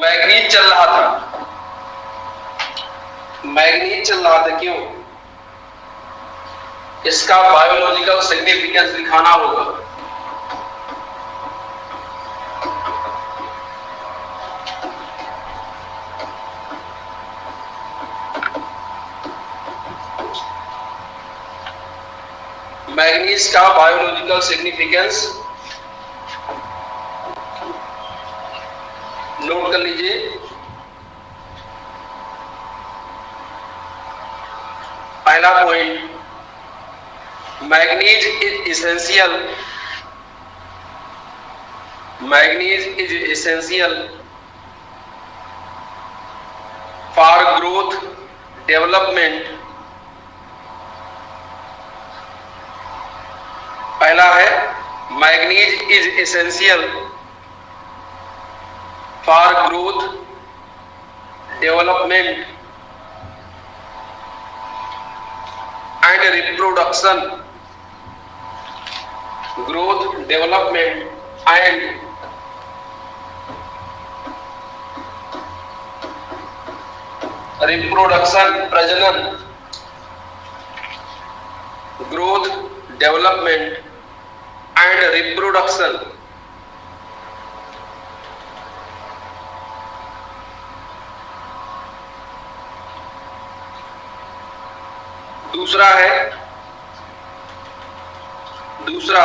Manganese चल रहा था, मैग्नीज चल रहा था, क्यों? इसका बायोलॉजिकल सिग्निफिकेंस दिखाना होगा। मैग्नीज का बायोलॉजिकल सिग्निफिकेंस नोट कर लीजिए। पहला point, manganese is essential, manganese is essential for growth development. पहला है manganese is essential for growth development and reproduction, growth development and reproduction, प्रजनन, ग्रोथ डेवलपमेंट एंड रिप्रोडक्शन। दूसरा है, दूसरा,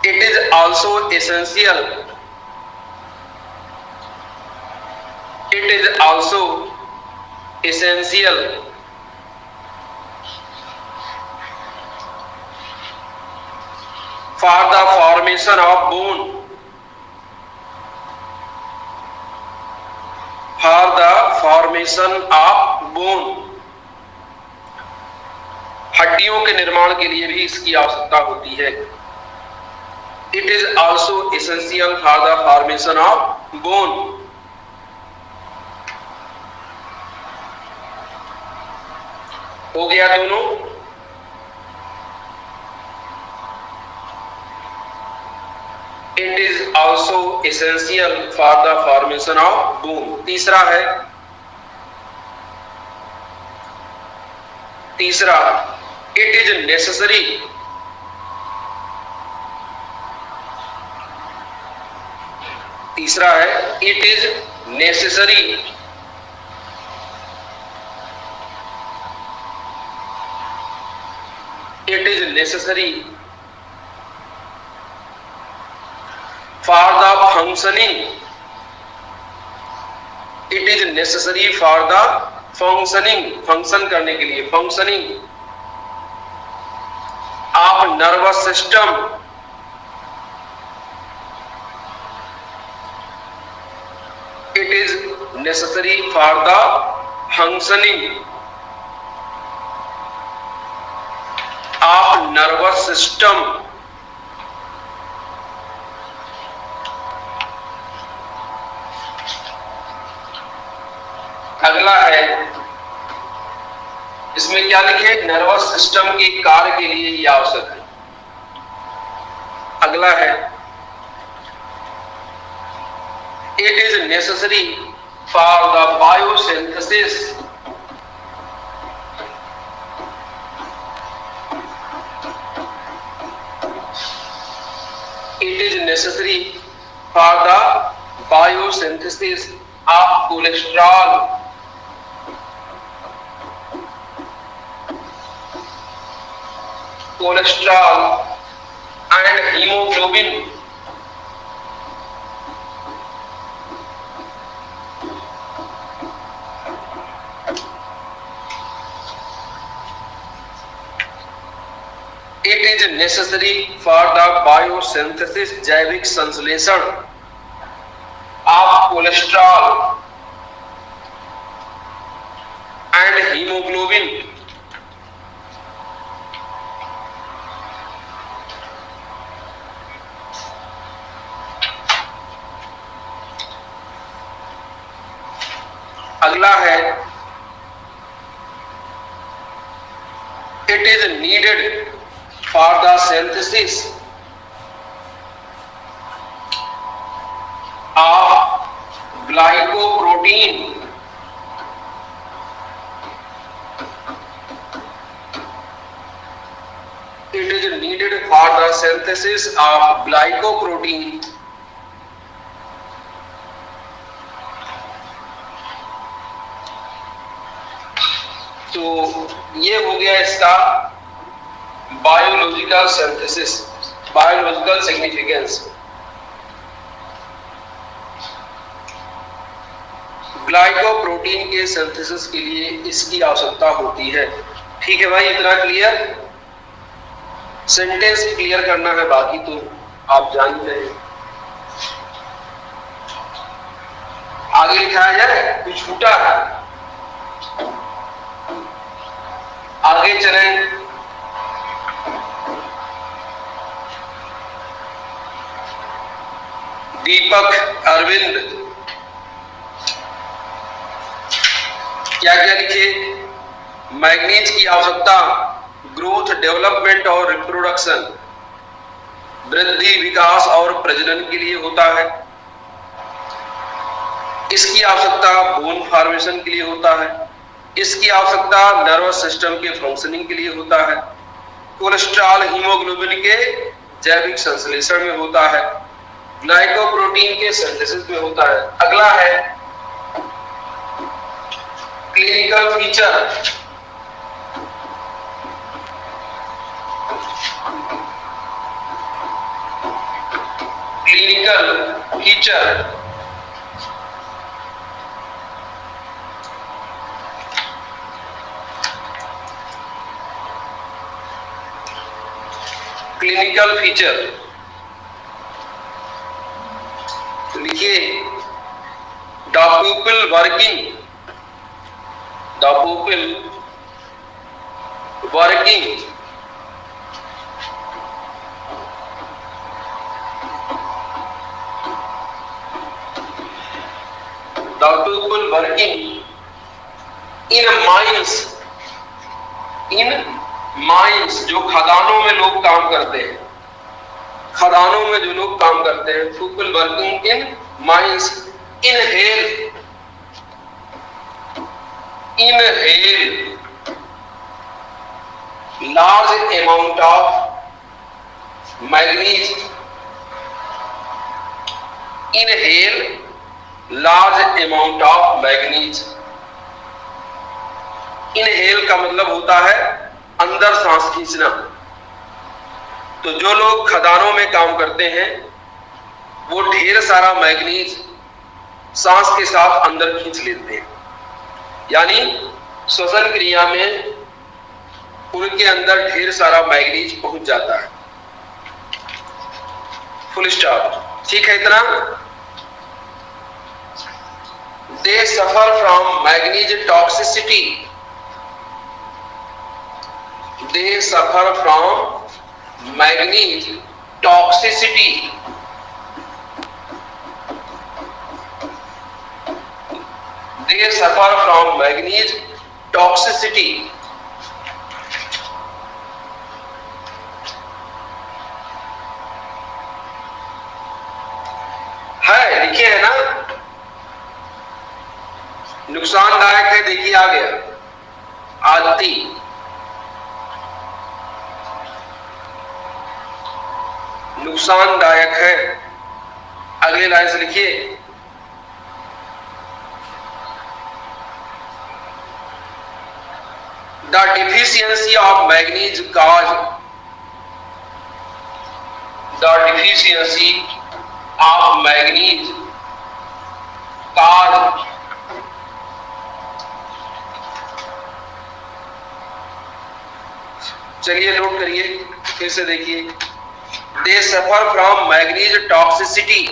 it is also essential, it is also essential for the formation of bone, for the formation of bone, हड्डियों के निर्माण के लिए भी इसकी आवश्यकता होती है। It is also essential for the formation of bone। हो गया दोनों। It is also essential for the formation of bone। तीसरा है, तीसरा, it is necessary, तीसरा है it is necessary it is necessary for the functioning, it is necessary for the functioning, function करने के लिए, functioning of nervous system, it is necessary for the functioning of nervous system। अगला है, इसमें क्या लिखे? नर्वस सिस्टम के कार्य के लिए ये आवश्यक है। अगला है, it is necessary for the biosynthesis, it is necessary for the biosynthesis of cholesterol, cholesterol and haemoglobin. It is necessary for the biosynthesis, जैविक संश्लेषण ऑफ कोलेस्ट्रॉल एंड हीमोग्लोबिन। अगला है, it is needed for the synthesis of glycoprotein it is needed for the synthesis of glycoprotein तो ये हो गया इसका biological synthesis, biological significance. Glycoprotein के सिंथेसिस के लिए इसकी आवश्यकता होती है। ठीक है भाई, इतना क्लियर? सेंटेंस क्लियर करना है, बाकी तो आप जान ही रहे। आगे लिखाया जाए, कुछ छूटा है? आगे चलें। दीपक अरविंद क्या क्या लिखे? मैग्नीज की आवश्यकता ग्रोथ, डेवलपमेंट और रिप्रोडक्शन, वृद्धि, विकास और प्रजनन के लिए होता है। इसकी आवश्यकता बोन फॉर्मेशन के लिए होता है। इसकी आवश्यकता नर्वस सिस्टम के फंक्शनिंग के लिए होता है। कोलेस्ट्रॉल हीमोग्लोबिन के जैविक संश्लेषण में होता है। ग्लाइकोप्रोटीन के सिंथेसिस में होता है। अगला है clinical feature. Clinical feature clinical feature लिखिए। The people working in mines, जो खदानों में लोग काम करते हैं, खदानों में जो लोग काम करते हैं, people working in mines inhale large amount of manganese. Inhale large amount of manganese. Inhale का मतलब होता है अंदर सांस खींचना। तो जो लोग खदानों में काम करते हैं वो ढेर सारा मैग्नीज सांस के साथ अंदर खींच लेते हैं, यानी श्वसन क्रिया में उनके अंदर ढेर सारा मैग्नीज पहुंच जाता है। Full stop. ठीक है, इतना। They suffer from manganese toxicity. They suffer from manganese toxicity. They suffer from manganese toxicity. है, लिखे है ना? नुकसानदायक है, देखिए आ गया। आदती नुकसानदायक है। अगले लाइन से लिखिए। द डिफिशियंसी ऑफ मैग्नीज काज चलिए नोट करिए, फिर से देखिए। They suffer from manganese toxicity.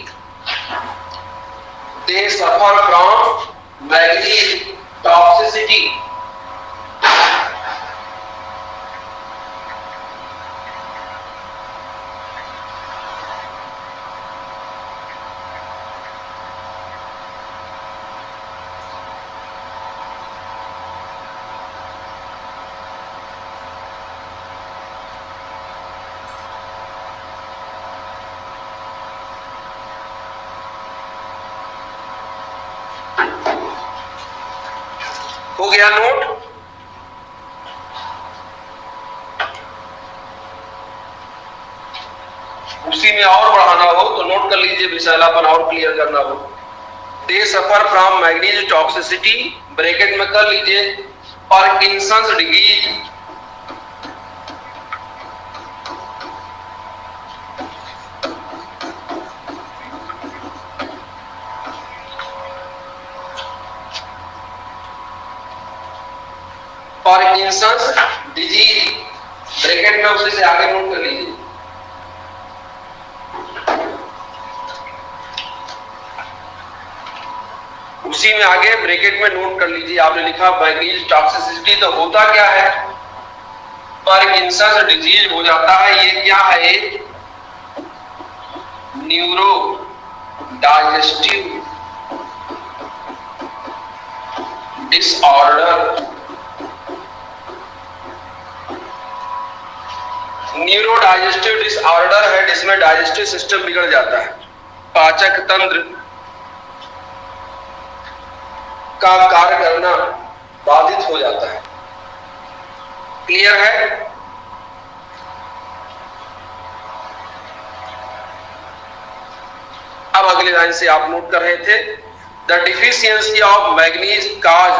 They suffer from manganese toxicity. हो गया नोट? उसी में और बढ़ाना हो तो नोट कर लीजिए, विषैलापन और क्लियर करना हो। They suffer from manganese toxicity, bracket में कर लीजिए, Parkinson's disease, Parkinson's disease, bracket में उसी से आगे नोट कर लीजिए। उसी में आगे ब्रैकेट में नोट कर लीजिए, आपने लिखा मैग्नीज टॉक्सिसिटी, तो होता क्या है? पार्किंसंस डिजीज हो जाता है। ये क्या है? Neuro digestive disorder. Neuro digestive disorder है जिसमें डाइजेस्टिव सिस्टम बिगड़ जाता है, पाचक तंत्र का कार्य करना बाधित हो जाता है। क्लियर है? अब अगली लाइन से आप नोट कर रहे थे, the deficiency of manganese cause,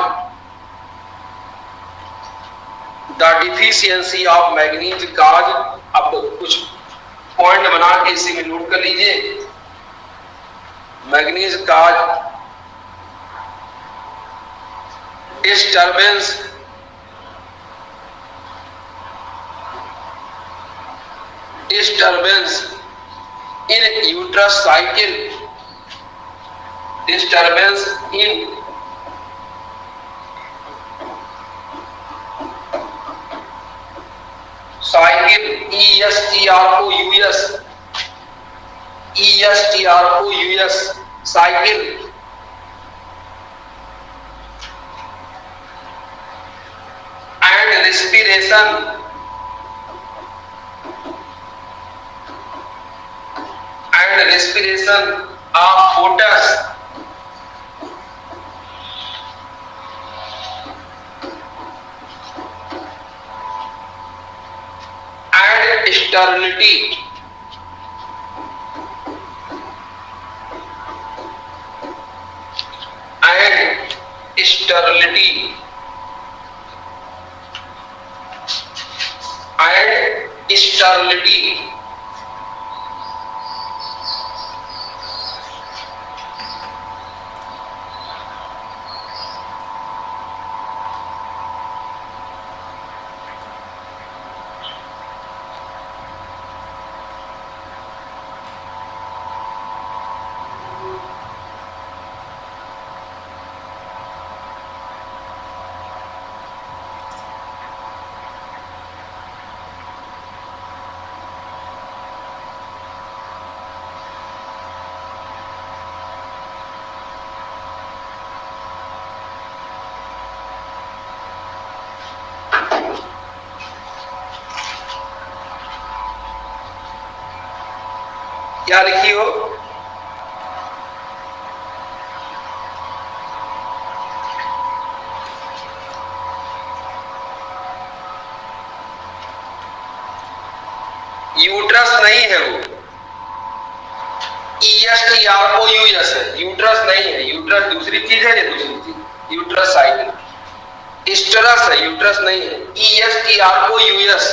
the deficiency of manganese cause. अब कुछ पॉइंट बना के इसी में नोट कर लीजिए। Manganese cause disturbance in uterus cycle, disturbance in cycle, ESTROUS, cycle, and respiration of fetus and sterility, क्या लिखी हो? यूट्रस नहीं है वो, ESTROUS है, यूट्रस नहीं है। यूट्रस दूसरी चीज है, ये दूसरी चीज। यूट्रस साइकिल स्टेरस है, यूट्रस नहीं है। ESTROUS,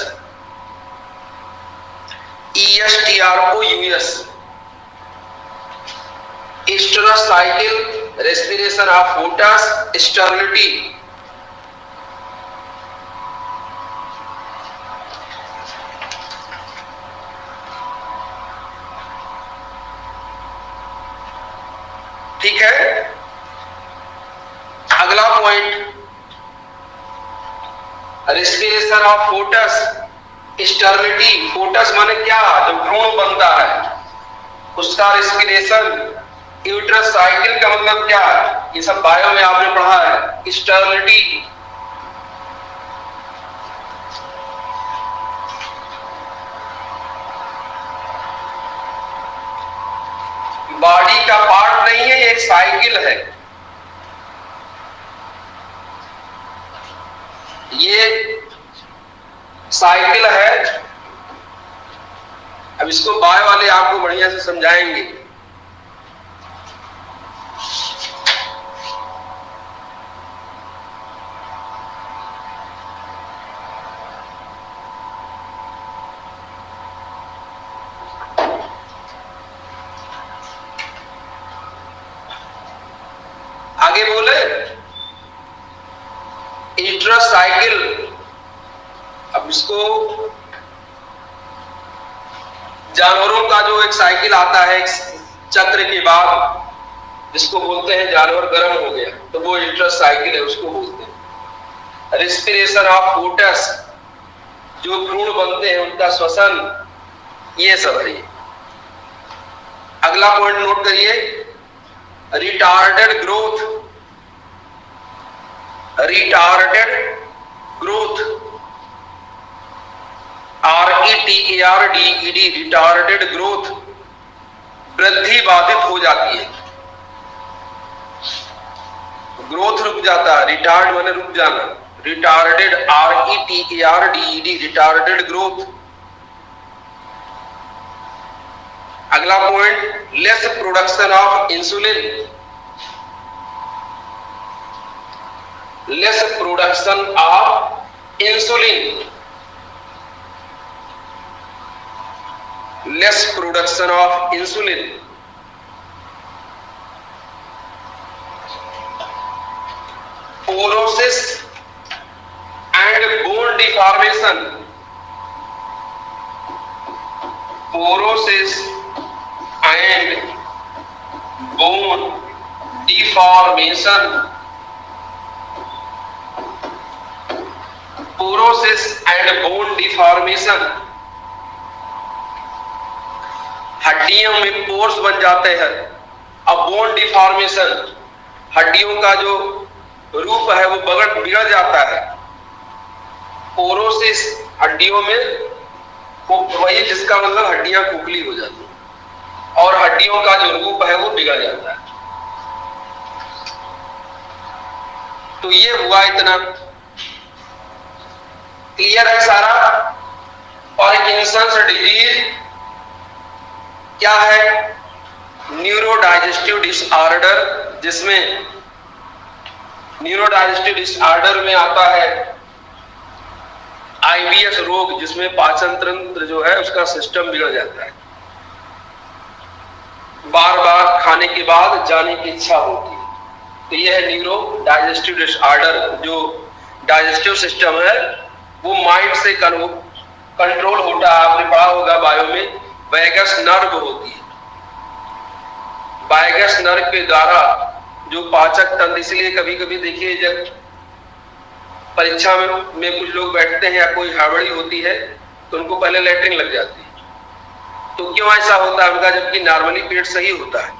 estrous cycle, respiration of foetus, sterility. ठीक है, अगला point, respiration of foetus, sterility. Foetus माने क्या? जो भ्रूण बनता है उसका रेस्पिरेशन। यूट्रस साइकिल का मतलब क्या है? ये सब बायो में आपने पढ़ा है। स्टेरिलिटी, बॉडी का पार्ट नहीं है, ये एक साइकिल है। साइकिल है। अब इसको बाय वाले आपको बढ़िया से समझाएंगे। आगे बोले इंट्रासाइकिल। अब इसको जानवरों का जो एक साइकिल आता है एक चक्र के बाद, जिसको बोलते हैं जानवर गर्म हो गया तो वो इंट्रासाइकिल है, उसको बोलते हैं। रेस्पिरेशन ऑफ फोटस, जो भ्रूण बनते हैं उनका श्वसन, ये सब है। अगला पॉइंट नोट करिए, retarded growth. Retarded growth, RETARDED, retarded growth, वृद्धि बाधित हो जाती है, ग्रोथ रुक जाता है। रिटार्ड माने रुक जाना, रिटार्डेड RETARDED, रिटार्डेड ग्रोथ। अगला point, less production of insulin. Less production of insulin, less production of insulin. Porosis and bone deformation. Porosis and bone deformation. Porosis and bone deformation, हड्डियों में pores बन जाते हैं। अब बोन डिफॉर्मेशन, हड्डियों का जो रूप है वो बिगड़ जाता है। पोरोसिस, हड्डियों में वही जिसका मतलब हड्डियां खोखली हो जाती हैं और हड्डियों का जो रूप है वो बिगड़ जाता है। तो ये हुआ, इतना क्लियर है सारा। पार्किंसंस डिजीज क्या है? न्यूरोडाइजेस्टिव डिसऑर्डर, जिसमें न्यूरोडाइजेस्टिव डिसऑर्डर में आता है IBS रोग, जिसमें पाचन तंत्र जो है उसका सिस्टम बिगड़ जाता है, बार बार खाने के बाद जाने की इच्छा होती है। तो यह है न्यूरोडाइजेस्टिव डिसऑर्डर। जो डाइजेस्टिव सिस्टम है वो माइंड से कंट्रोल होता है। आपने पढ़ा होगा बायो में, वैगस नर्व होती है, वैगस नर्व के द्वारा जो पाचक तंत्र। इसलिए कभी कभी देखिए जब परीक्षा में कुछ लोग बैठते हैं या कोई हड़बड़ी होती है तो उनको पहले लैट्रिन लग जाती है। तो क्यों ऐसा होता है उनका, जबकि नॉर्मली पेट सही होता है,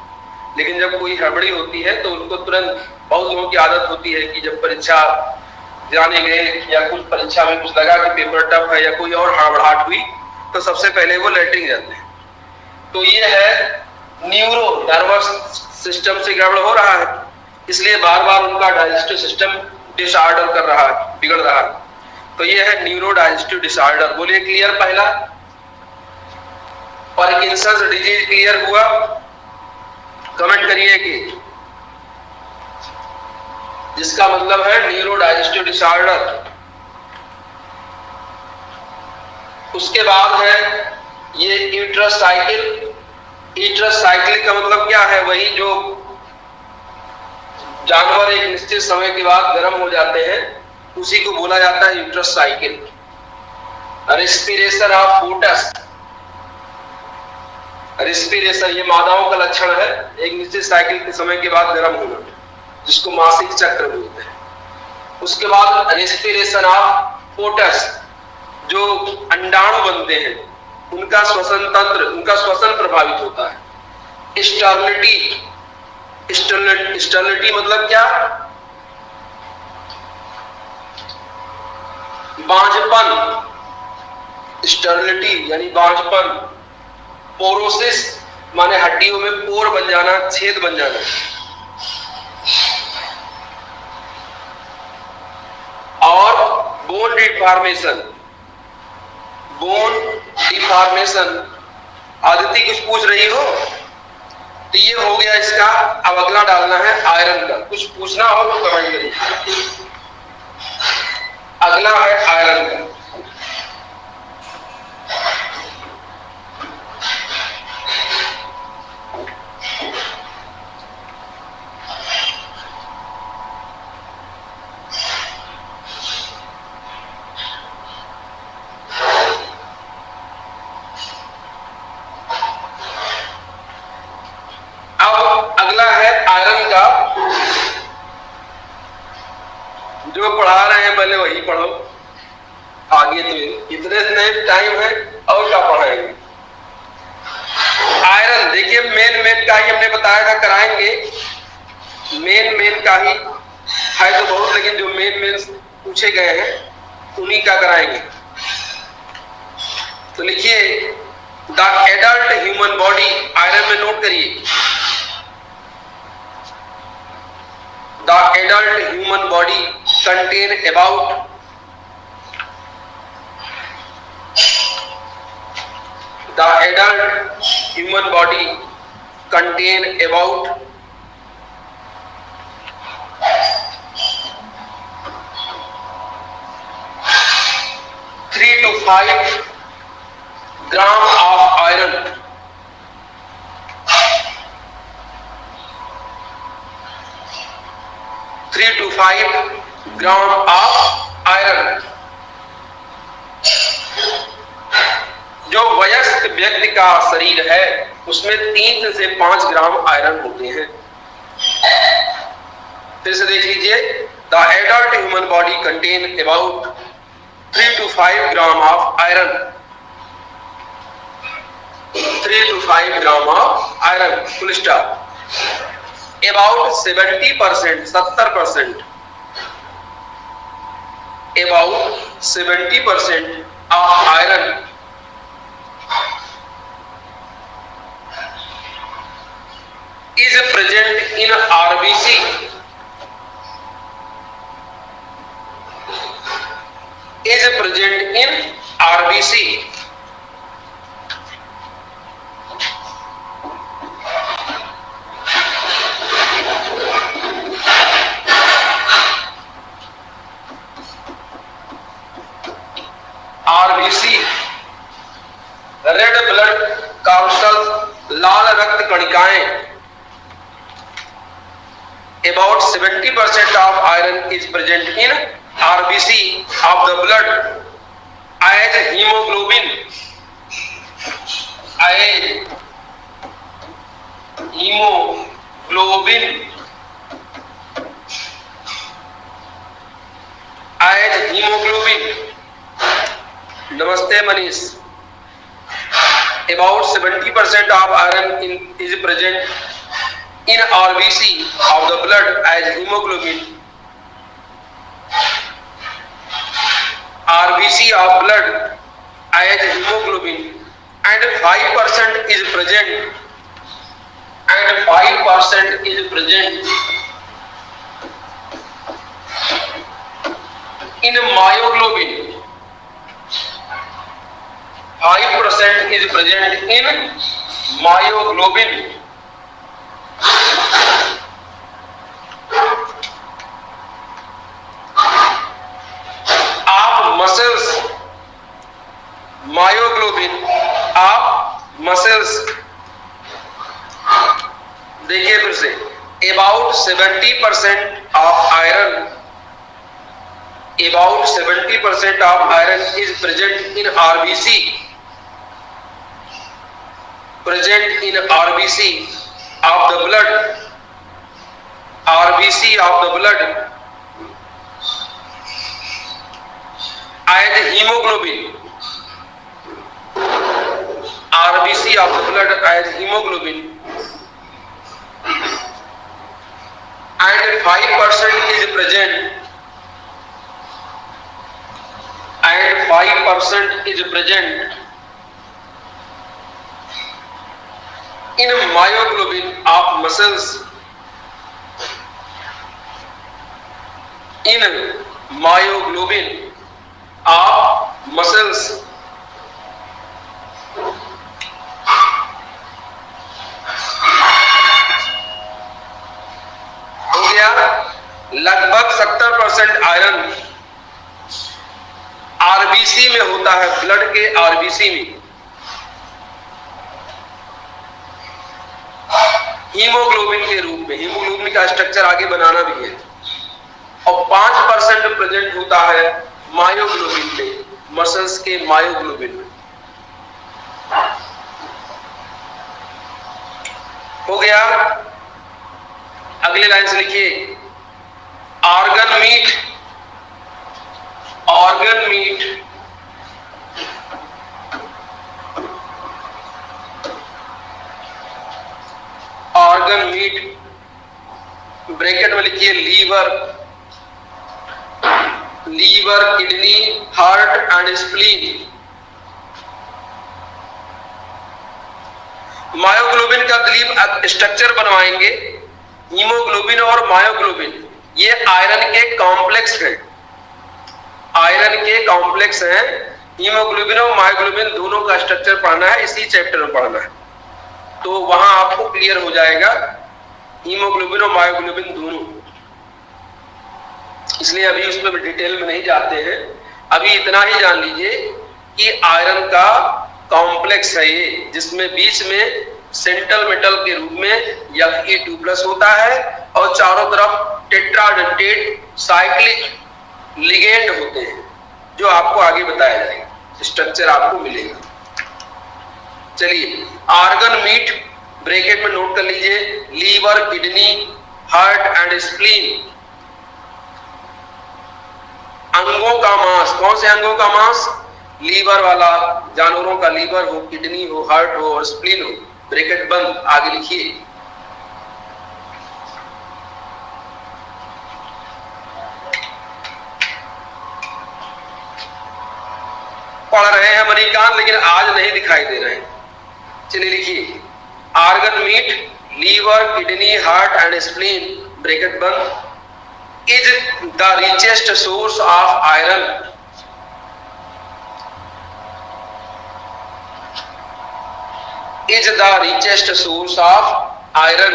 लेकिन जब कोई हड़बड़ी होती है तो उनको तुरंत, बहुत लोगों की आदत होती है कि जब परीक्षा जाने गए या कुछ परीक्षा में कुछ लगा कि पेपर टफ है या कोई और हड़बड़ाहट हुई तो सबसे पहले वो लैट्रिन जाते हैं। तो ये है न्यूरो, नर्वस सिस्टम से गड़बड़ हो रहा है, इसलिए बार बार उनका डाइजेस्टिव सिस्टम डिसऑर्डर कर रहा है, बिगड़ रहा है। तो ये है न्यूरो डाइजेस्टिव डिसऑर्डर। बोलिए क्लियर? पहला पार्किंसंस डिजीज क्लियर हुआ? कमेंट करिए कि जिसका मतलब है न्यूरो डाइजेस्टिव डिसऑर्डर। उसके बाद है ये यूट्रोसाइकिल। यूट्रोसाइकिल का मतलब क्या है? वही जो जानवर एक निश्चित समय के बाद गर्म हो जाते हैं उसी को बोला जाता है यूट्रोसाइकिल। रेस्पिरेशन ऑफ फोटस, रेस्पिरेशन ये मादाओं का लक्षण है, एक निश्चित साइकिल के समय के बाद गर्म होना, जिसको मासिक चक्र बोलते हैं। उसके बाद रेस्पिरेशन ऑफ फोटस, जो अंडाणु बनते हैं उनका श्वसन तंत्र, उनका श्वसन प्रभावित होता है। स्टर्निटी, स्टर्निटी मतलब क्या? बांझपन, स्टर्निटी यानी बांझपन। पोरोसिस माने हड्डियों में पोर बन जाना, छेद बन जाना। और bone deformation, bone deformation. Aditi कुछ पूछ रही हो? तो ये हो गया इसका। अब अगला डालना है आयरन का। कुछ पूछना हो तो कमेंट करिए। अगला है आयरन का। अब अगला है आयरन का। जो पढ़ा रहे हैं पहले वही पढ़ो, आगे तो इतने टाइम है और क्या पढ़ाएंगे। आयरन देखिए मेन का ही हमने बताया था कराएंगे। मेन का ही है तो बहुत, लेकिन जो मेन पूछे गए हैं उन्हीं का कराएंगे। तो लिखिए the adult human body, iron में नोट करिए। The adult human body contain about the adult human body contain about 3 to 5 gram of iron. 3 to 5 gram of iron। जो वयस्क व्यक्ति का शरीर है उसमें 3 से 5 ग्राम आयरन होते हैं। फिर से देख लीजिए, the adult human body contain about 3 to 5 gram of iron. 3 to 5 gram of iron, full stop. About 70%, 70%, about 70% of iron is present in RBC। is present in RBC। RBC red blood corpuscles, लाल रक्त कणिकाएं। About 70% of iron is present in RBC of the blood as hemoglobin। as hemoglobin, as hemoglobin। नमस्ते Manish. About 70% of iron is present in RBC of the blood as hemoglobin। RBC of blood as hemoglobin, and 5% is present, and 5% is present in myoglobin। 5% is present in myoglobin। आप muscles, myoglobin आप muscles. देखिए फिर से, about 70% of iron, about 70% of iron is present in RBC, present in RBC of the blood, RBC of the blood as hemoglobin। RBC of the blood as hemoglobin, and 5% is present, and 5% is present in myoglobin of muscles, in myoglobin of muscles लगभग 70% iron RBC में होता है, blood के RBC में। Haemoglobin के रूप में, haemoglobin का स्ट्रक्चर आगे बनाना भी है। और 5% प्रेजेंट होता है मायोग्लोबिन में, मसल्स के मायोग्लोबिन में। हो गया। अगले लाइन से लिखिए, organ meat, organ meat organ meat bracket में लिखिए liver, liver, kidney, heart and spleen. Myoglobin का दिलीप स्ट्रक्चर बनवाएंगे। हीमोग्लोबिन और मायोग्लोबिन ये आयरन के कॉम्प्लेक्स है, आयरन के कॉम्प्लेक्स हैं। हीमोग्लोबिन और मायोग्लोबिन दोनों का स्ट्रक्चर पढ़ना है, इसी चैप्टर में पढ़ना है, तो वहां आपको क्लियर हो जाएगा हीमोग्लोबिन और मायोग्लोबिन दोनों। इसलिए अभी उसमें डिटेल में नहीं जाते हैं। अभी इतना ही जान लीजिए कि आयरन का कॉम्प्लेक्स है ये, जिसमें बीच में सेंट्रल मेटल के रूप में Fe2+ होता है और चारों तरफ टेट्राडेंटेट साइक्लिक लिगेंड होते हैं, जो आपको आगे बताया जाएगा, स्ट्रक्चर आपको मिलेगा। चलिए, ऑर्गन मीट ब्रैकेट में नोट कर लीजिए, liver, kidney, heart and spleen. अंगों का मांस, कौन से अंगों का मांस? लीवर वाला, जानवरों का लीवर हो, किडनी हो, हार्ट हो और स्प्लीन हो। ब्रैकेट बंद, आगे लिखिए। पढ़ रहे हैं मणिकांत, लेकिन आज नहीं दिखाई दे रहे हैं। चलिए लिखिए, organ meat, liver, kidney, heart and spleen, bracket बंद, is the richest source of iron, is the richest source of iron,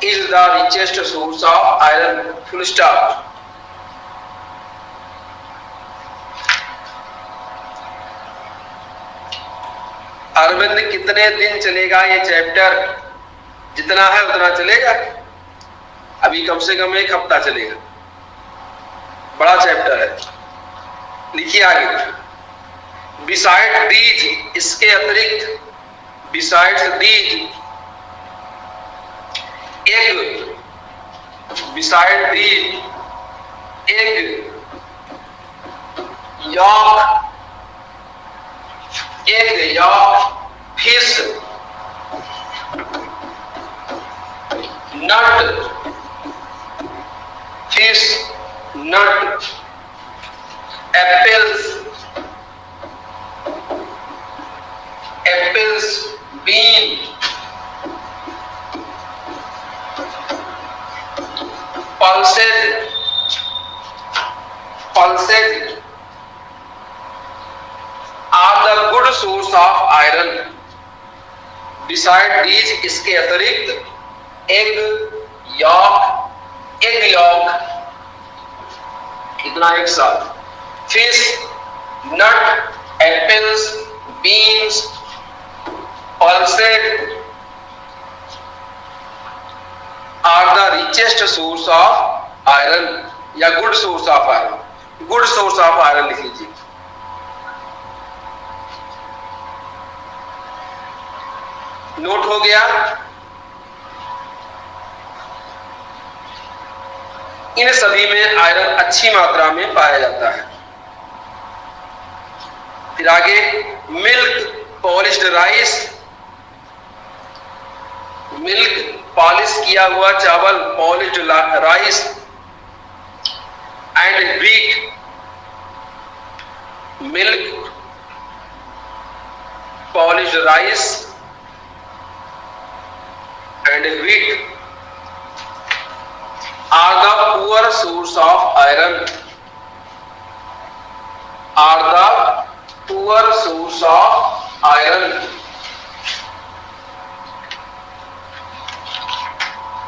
is the richest source of iron, full stop। Arvind, कितने दिन चलेगा ये चैप्टर? जितना है उतना चलेगा। अभी कम से कम 1 हफ्ता चलेगा, बड़ा चैप्टर है। लिखिए आगे, बिसाइड दीज, इसके अतिरिक्त, besides these, egg, beside these egg, yolk, egg, yolk, fish, nut, fish, nut, apples, apples, bean, pulses, pulses are the good source of iron. Beside these, इसके अतिरिक्त, एग, यॉक, एग यॉक, इतना एक साथ, fish, nut, apples, beans, pulses are the richest source of iron, या good source of iron. Good source of iron लिख लीजिए। Note हो गया। इन सभी में आयरन अच्छी मात्रा में पाया जाता है। फिर आगे, milk, polished rice, milk, polish किया हुआ चावल, polished rice, and wheat, milk, polished rice and wheat are the poor source of iron, are the poor source of iron।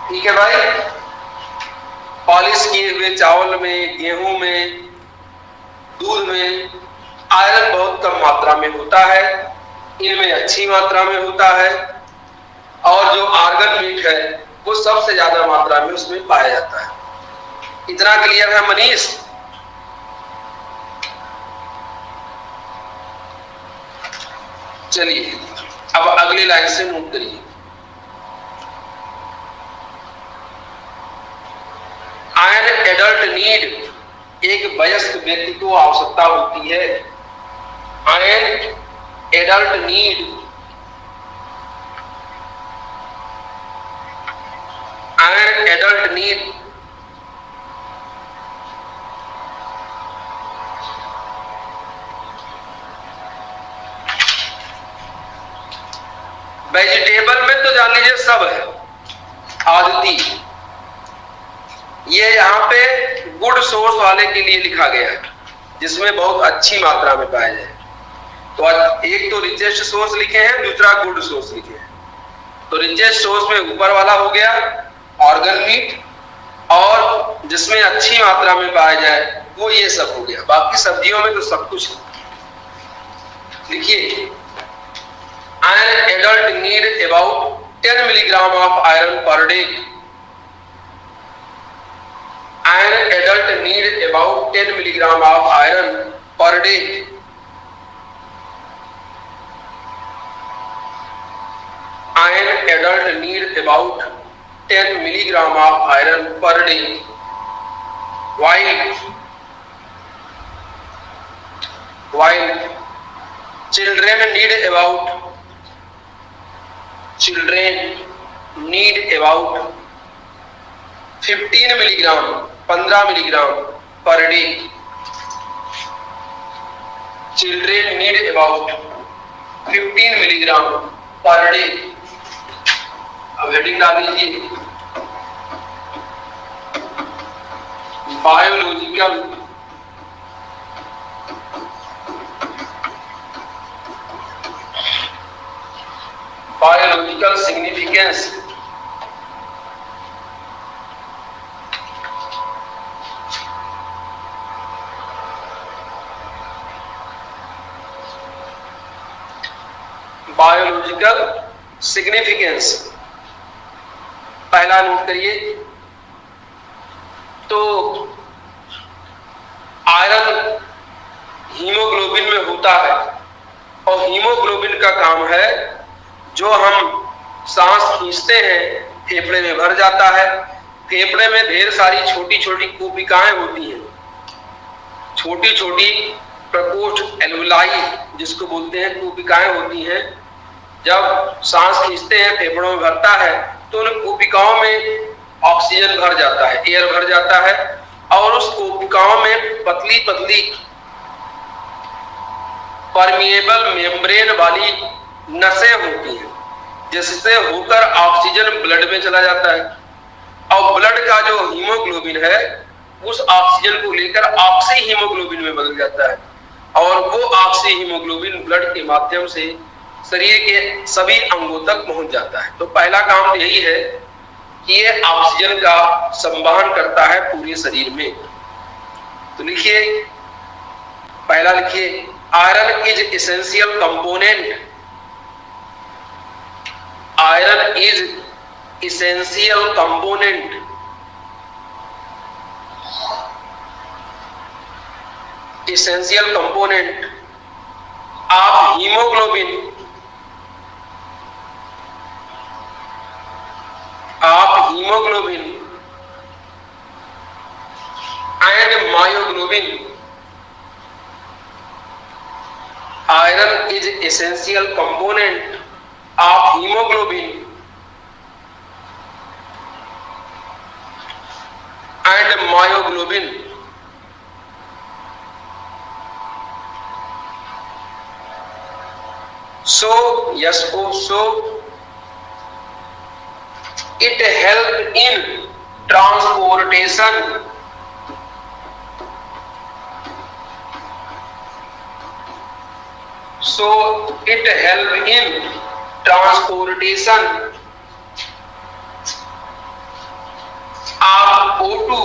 ठीक है भाई। पॉलिश किए हुए चावल में, गेहूं में, दूध में आयरन बहुत कम मात्रा में होता है, इनमें अच्छी मात्रा में होता है। और जो आर्गन मीट है वो सबसे ज्यादा मात्रा में उसमें पाया जाता है। इतना क्लियर है मनीष? चलिए अब अगली लाइन से नोट करिए। एन एडल्ट नीड, एक वयस्क व्यक्ति को आवश्यकता होती है। An adult need, an adult need vegetable में तो जान लीजिए सब है। आदिति, ये यहाँ पे गुड सोर्स वाले के लिए लिखा गया है, जिसमें बहुत अच्छी मात्रा में पाया जाए। तो एक तो रिचेस्ट सोर्स लिखे हैं, दूसरा गुड सोर्स लिखे हैं। तो रिचेस्ट सोर्स में ऊपर वाला हो गया ऑर्गन मीट, और जिसमें अच्छी मात्रा में पाया जाए वो ये सब हो गया। बाकी सब्जियों में तो सब कुछ है। लिखिए, an adult need about 10 milligram of iron per day. An adult need about 10 milligram of iron per day. An adult need about 10 milligram of iron per day. While children need about 15 milligram, 15 milligram per day. Children need about 15 milligram per day. अब heading डाल दीजिए, biological biological significance, biological significance पहला note करिए। तो iron haemoglobin में होता है, और हीमोग्लोबिन का काम है जो हम सांस खींचते हैं फेफड़े में भर जाता है। फेफड़े में ढेर सारी छोटी छोटी कोशिकाएं होती हैं, छोटी छोटी प्रकोष्ठ एल्वुलाई जिसको बोलते हैं कोशिकाएं होती हैं। जब सांस खींचते हैं फेफड़ों में भरता है तो उन कोशिकाओं में ऑक्सीजन भर जाता है, एयर भर जाता है, और उस कोशिकाओं में पतली पतली परमिएबल मेम्ब्रेन वाली नसें होती हैं, जिससे होकर ऑक्सीजन ब्लड में चला जाता है, और ब्लड का जो हीमोग्लोबिन है उस ऑक्सीजन को लेकर ऑक्सी हीमोग्लोबिन में बदल जाता है, और वो ऑक्सी हीमोग्लोबिन ब्लड के माध्यम से शरीर के सभी अंगों तक पहुंच जाता है। तो पहला काम यही है कि ये ऑक्सीजन का संवहन करता है पूरे शरीर में। तो लिखिए, पहला लिखिए, iron is essential component, iron is essential component essential component of haemoglobin and myoglobin. Iron is essential component of hemoglobin and myoglobin. So it helped in transportation. So it helped in transportation of O2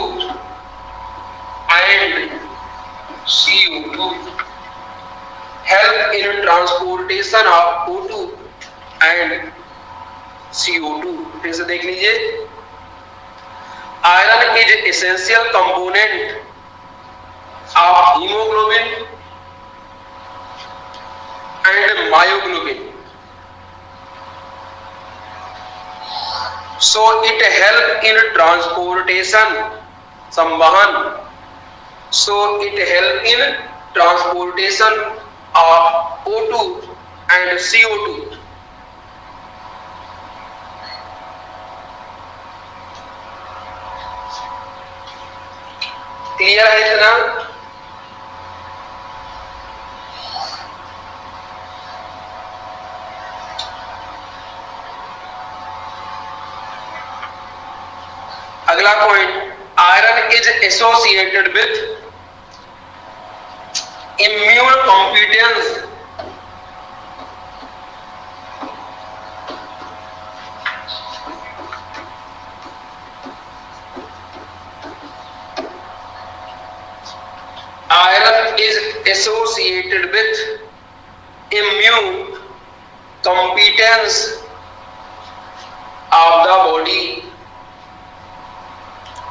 and CO2 help in transportation of O2 and CO2। फिर से देख लीजिए, iron is essential component of haemoglobin and myoglobin, so it help in transportation, संवहन, so it help in transportation of O2 and CO2। Clear है इतना? अगला point, iron is associated with immune competence. Iron is associated with immune competence of the body,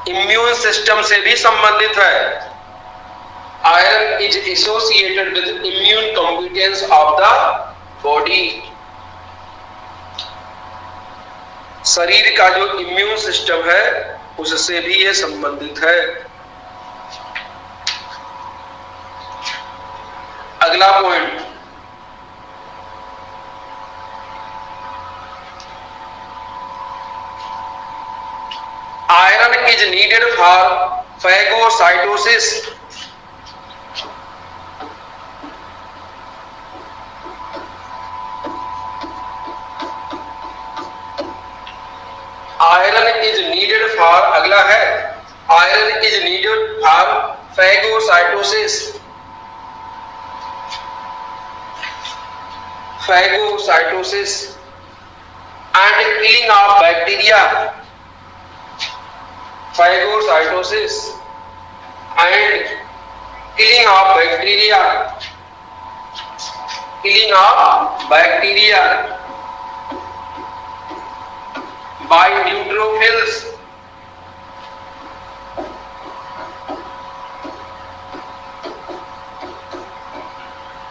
immune system से भी संबंधित है। Iron is associated with immune competence of the body, शरीर का जो इम्यून सिस्टम है उससे भी ये संबंधित है। अगला point, iron is needed for phagocytosis. Iron is needed for, अगला है, iron is needed for phagocytosis, phagocytosis and killing of bacteria, phagocytosis and killing of bacteria, killing of bacteria by neutrophils,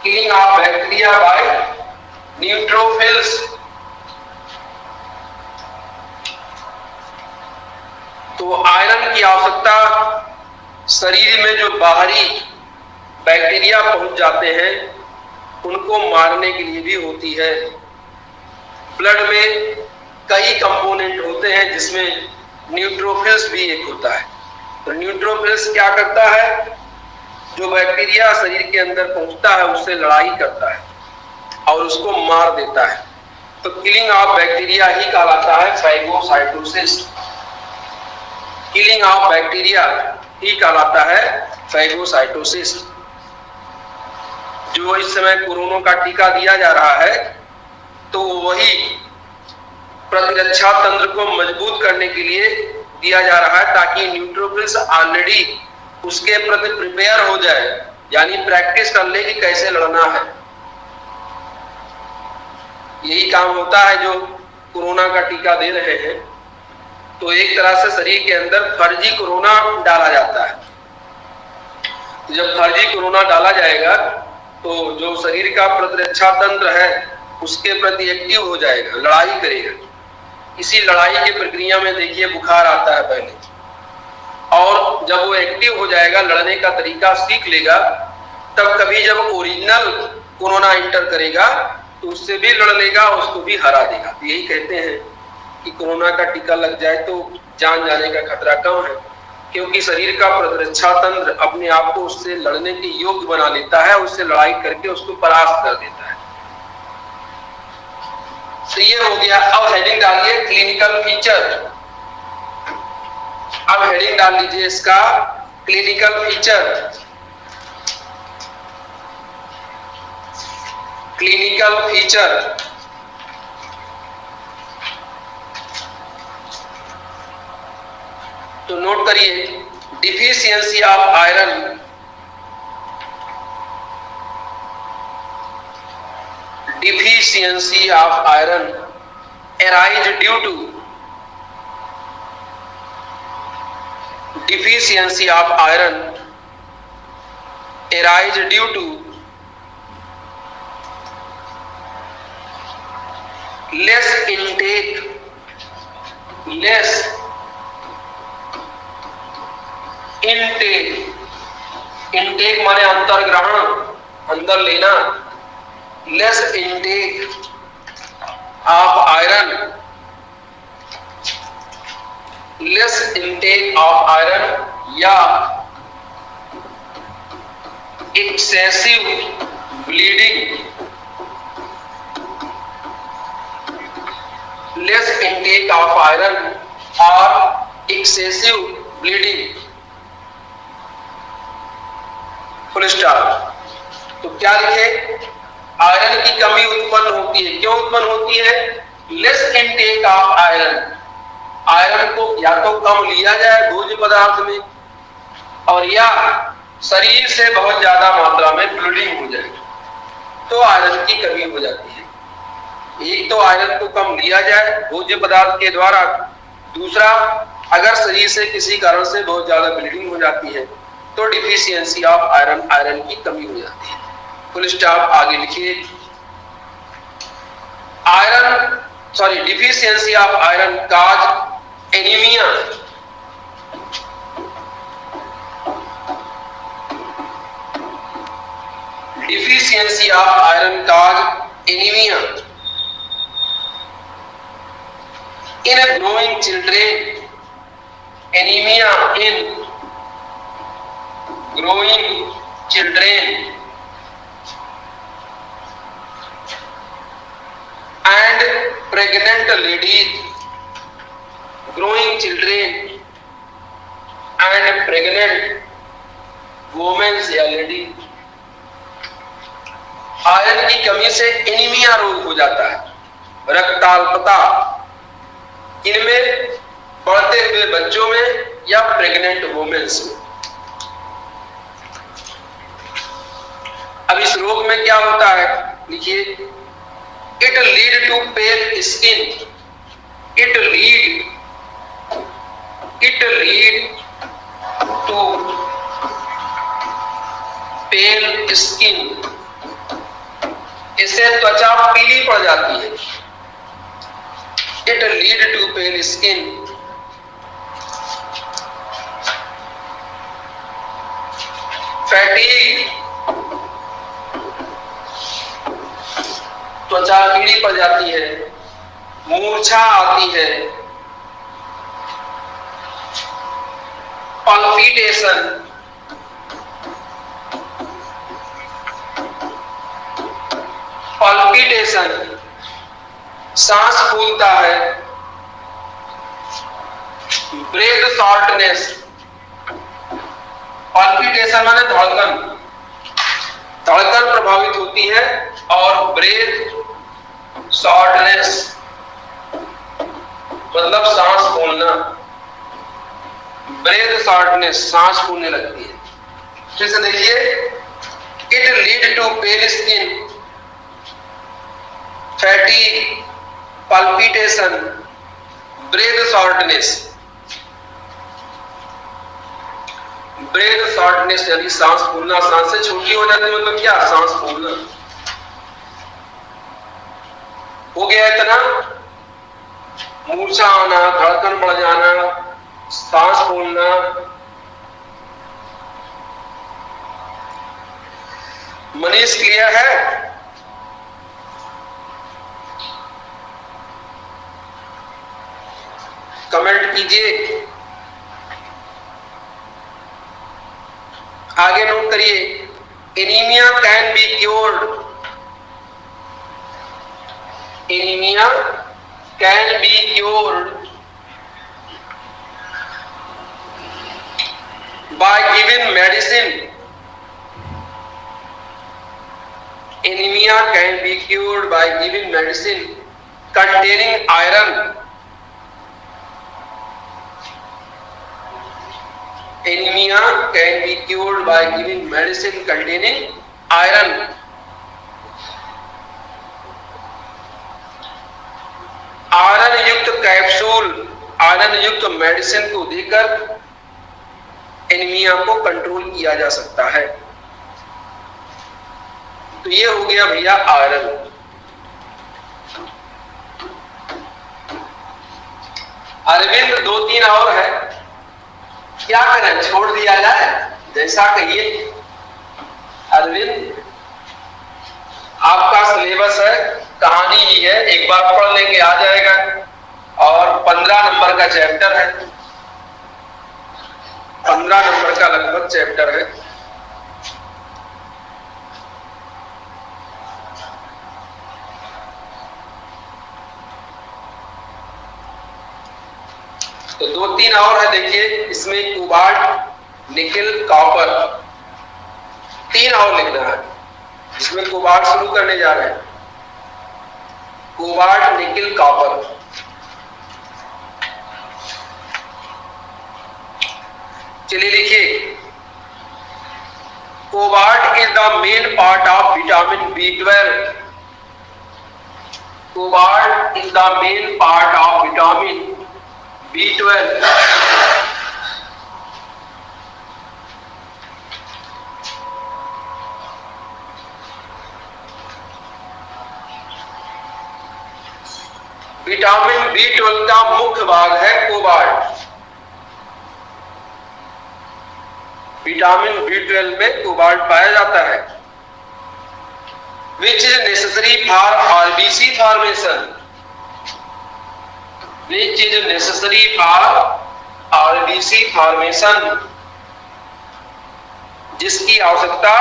killing of bacteria by neutrophils. तो iron की आवश्यकता शरीर में जो बाहरी bacteria पहुंच जाते हैं उनको मारने के लिए भी होती है। ब्लड में कई कंपोनेंट होते हैं जिसमें न्यूट्रोफिल्स भी एक होता है। तो न्यूट्रोफिल्स क्या करता है, जो बैक्टीरिया शरीर के अंदर पहुंचता है उससे लड़ाई करता है और उसको मार देता है। तो किलिंग ऑफ बैक्टीरिया ही कहलाता है फैगोसाइटोसिस, किलिंग ऑफ बैक्टीरिया ही कहलाता है फैगोसाइटोसिस। जो इस समय कोरोना का टीका दिया जा रहा है तो वही प्रतिरक्षा तंत्र को मजबूत करने के लिए दिया जा रहा है ताकि न्यूट्रोफिल्स ऑलरेडी उसके प्रति प्रिपेयर हो जाए, यानी प्रैक्टिस कर ले कि कैसे लड़ना है। यही काम होता है जो कोरोना का टीका दे रहे हैं। तो एक तरह से शरीर के अंदर फर्जी कोरोना डाला जाता है। जब फर्जी कोरोना डाला जाएगा तो जो शरीर का प्रतिरक्षा तंत्र है उसके प्रति एक्टिव हो जाएगा, लड़ाई करेगा। इसी लड़ाई की प्रक्रिया में देखिए बुखार आता है पहले, और जब वो एक्टिव हो जाएगा, लड़ने का तरीका सीख लेगा, तब कभी जब ओरिजिनल कोरोना इंटर करेगा तो उससे भी लड़ लेगा, उसको भी हरा देगा। तो यही कहते हैं कि कोरोना का टीका लग जाए तो जान जाने का खतरा कम है, क्योंकि शरीर का प्रतिरक्षा तंत्र अपने आप को उससे लड़ने के योग्य बना लेता है, उससे लड़ाई करके उसको परास्त कर देता है। तो ये हो गया। अब हेडिंग डालिए क्लिनिकल फीचर। अब हेडिंग डाल लीजिए इसका क्लिनिकल फीचर। क्लिनिकल फीचर तो नोट करिए, deficiency of iron, deficiency of iron arise due to deficiency of iron arise due to less intake माने अंतर्ग्रहण, अंदर लेना, less intake of iron, less intake of iron या excessive bleeding, less intake of iron or excessive bleeding, full stop. तो क्या लिखे, iron की कमी उत्पन्न होती है। क्यों उत्पन्न होती है? Less intake of iron, iron को या तो कम लिया जाए भोज्य पदार्थ में, और या शरीर से बहुत ज्यादा मात्रा में ब्लीडिंग हो जाए तो आयरन की कमी हो जाती है। एक तो आयरन को कम लिया जाए भोज्य पदार्थ के द्वारा, दूसरा अगर शरीर से किसी कारण से बहुत ज्यादा ब्लीडिंग हो जाती है तो डिफिशियंसी ऑफ आयरन, आयरन की कमी हो जाती है। Full stop. आगे लिखिए, deficiency of iron cause anaemia, deficiency of iron cause anemia in a growing children, anemia in growing children and pregnant ladies, growing children and pregnant women या ladies, iron की कमी से एनीमिया रोग हो जाता है, रक्ताल्पता, इनमें बढ़ते हुए बच्चों में या प्रेग्नेंट वुमेन्स में। अब इस रोग में क्या होता है, लिखिए, it lead to pale skin, it lead to pale skin, इससे त्वचा पीली पड़ जाती है। It lead to pale skin, fatigue, त्वचा पीली पड़ जाती है, मूर्छा आती है, पल्पिटेशन, सांस फूलता है, ब्रेथ शॉर्टनेस, पल्पिटेशन माने धड़कन प्रभावित होती है, और ब्रेथ शॉर्टनेस मतलब सांस फूलना, ब्रेथ शॉर्टनेस सांस फूलने लगती है। फिर से देखिए, it lead to pale skin, fatigue, palpitation, breath shortness यानी सांस फूलना, सांसें छोटी हो जाती है, मतलब क्या, सांस फूलना हो गया इतना, मूर्छा आना, धड़कन बढ़ जाना, सांस फूलना। मनीष क्लियर है? कमेंट कीजिए। आगे नोट करिए, anaemia can be cured, anaemia can be cured by given medicine, anaemia can be cured by given medicine containing iron anaemia can be cured by giving medicine containing iron. Iron युक्त capsule, iron युक्त medicine को देकर anaemia को control किया जा सकता है। तो ये हो गया भैया आयरन। अरविंद 2-3 और है, क्या करें, छोड़ दिया जाए, जैसा कहिए। अरविंद आपका सिलेबस है, कहानी ही है, एक बार पढ़ लेंगे आ जाएगा। और 15 नंबर का चैप्टर है, 15 नंबर का लगभग चैप्टर है। तो 2-3 और है, देखिए इसमें कोबाल्ट, निकेल, कॉपर, 3 और लिखना है। जिसमें कोबाल्ट शुरू करने जा रहे हैं, कोबाल्ट, निकेल, कॉपर। चलिए लिखिए, cobalt is the main part of vitamin B12। Cobalt is the main part of vitamin B12। Vitamin B12 का मुख्य भाग है कोबाल्ट। विटामिन B12 में कोबाल्ट पाया जाता है। Which is necessary for RBC formation. Which is necessary for RBC formation, जिसकी आवश्यकता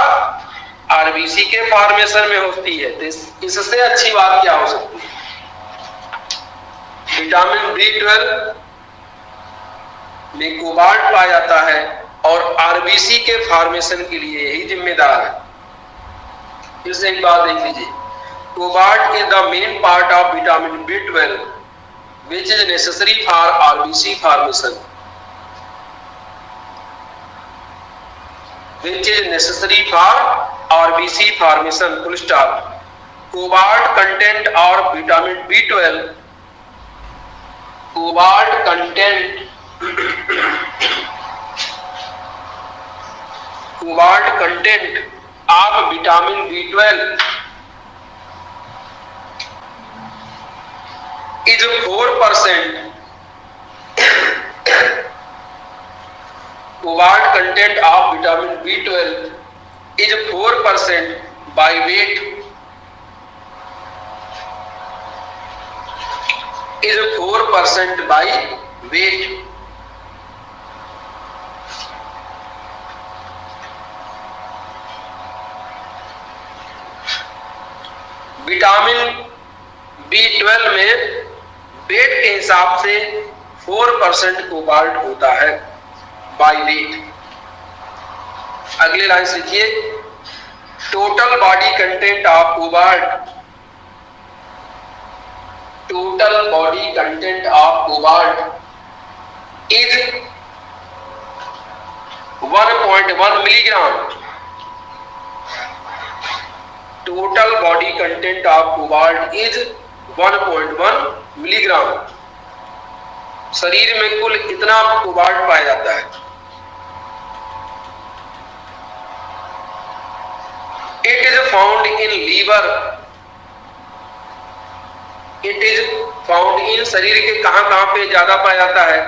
RBC के फॉर्मेशन में होती है। तो इससे अच्छी बात क्या हो सकती है। विटामिन B12 में कोबाल्ट पाया जाता है और RBC के फॉर्मेशन के लिए यही जिम्मेदार है। फिर से एक बात देख लीजिए, cobalt is the main part of vitamin B12 which is necessary for RBC formation, which is necessary for RBC formation, full stop। Cobalt content और vitamin B12, cobalt content, cobalt content of vitamin B12 is 4%। Cobalt content of vitamin B12 is 4% by weight, is 4% by weight। Vitamin B12 में wait के हिसाब से 4% cobalt होता है by weight. अगले line लिखिए, total body content of cobalt, total body content of cobalt is 1.1 milligram. Total body content of cobalt is 1.1 milligram. शरीर में कुल इतना कोबाल्ट पाया जाता है। It is found in liver, it is found in, शरीर के कहां पे ज्यादा पाया जाता है।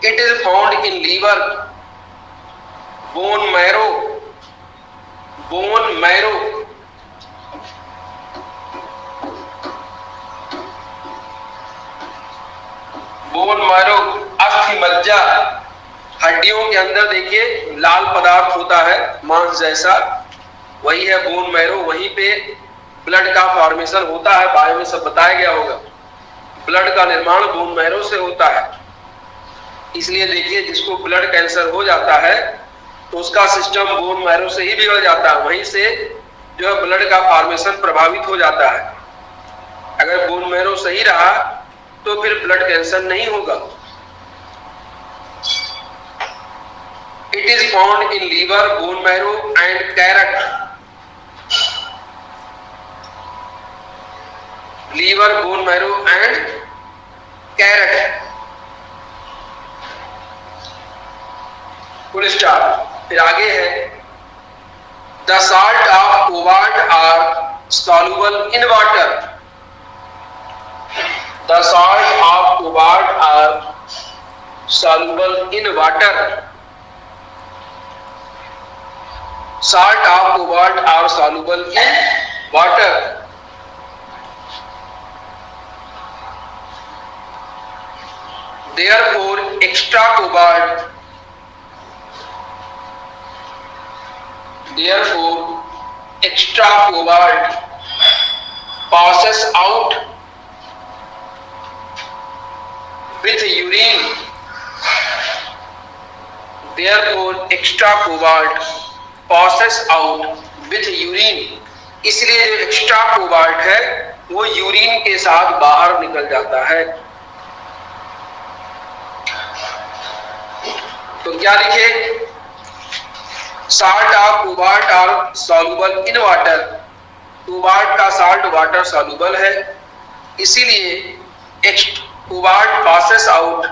It is found in liver, bone marrow, bone marrow, bone marrow, अस्थि मज्जा, हड्डियों के अंदर देखिए लाल पदार्थ होता है मांस जैसा, वही है बोन मैरो। वहीं पे ब्लड का फॉर्मेशन होता है, बायो में सब बताया गया होगा। ब्लड का निर्माण बोन मैरो से होता है। इसलिए देखिए जिसको ब्लड कैंसर हो जाता है तो उसका सिस्टम बोन मैरो से ही बिगड़ जाता है, वहीं से जो है ब्लड का फॉर्मेशन प्रभावित हो जाता है। अगर बोन मैरो सही रहा तो फिर ब्लड कैंसर नहीं होगा। It is found in liver, bone marrow and carrot. Liver, bone marrow and carrot. Full stop. फिर आगे है the salt of cobalt are soluble in water. The salt of cobalt are soluble in water. Salt of cobalt are soluble in water. Therefore, extra cobalt passes out with urine. Therefore, extra cobalt passes out with urine. इसलिए जो extra cobalt है वो urine के साथ बाहर निकल जाता है। तो क्या लिखे? Salt of cobalt are soluble in water. Cobalt का साल्ट वाटर सॉल्युबल है, इसीलिए cobalt passes out,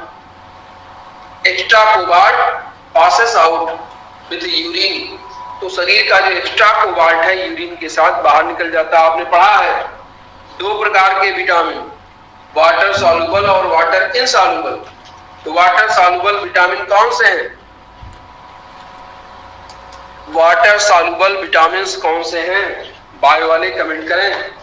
extra cobalt passes out with urine. तो शरीर का जो एक्स्ट्रा कोबाल्ट है यूरिन के साथ बाहर निकल जाता है। आपने पढ़ा है दो प्रकार के विटामिन, वाटर सॉल्युबल और वाटर इनसॉल्युबल। तो वाटर सॉल्युबल विटामिन कौन से हैं? वाटर सॉल्युबल विटामिन कौन से हैं? बायो वाले कमेंट करें।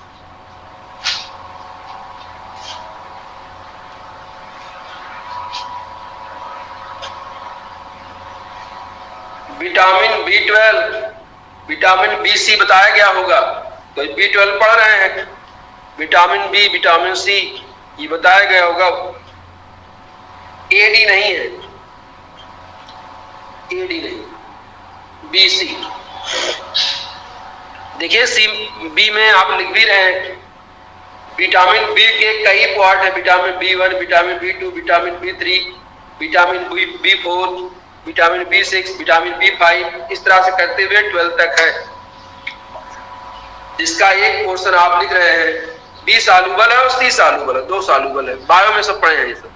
विटामिन B12, विटामिन BC बताया गया होगा, तो B12 पढ़ रहे हैं। विटामिन B, विटामिन C ये बताया गया होगा। AD नहीं है, AD नहीं, BC। देखिए B में आप लिख भी रहे हैं। विटामिन B के कई पार्ट है, vitamin B1, vitamin B2, vitamin B3, vitamin B4, vitamin B6, vitamin B5, इस तरह से करते हुए 12 तक है, जिसका एक पोर्शन आप लिख रहे हैं। B सॉल्युबल है और C सॉल्युबल है, दो सॉल्युबल है। बायो में सब पढ़े हैं ये सब।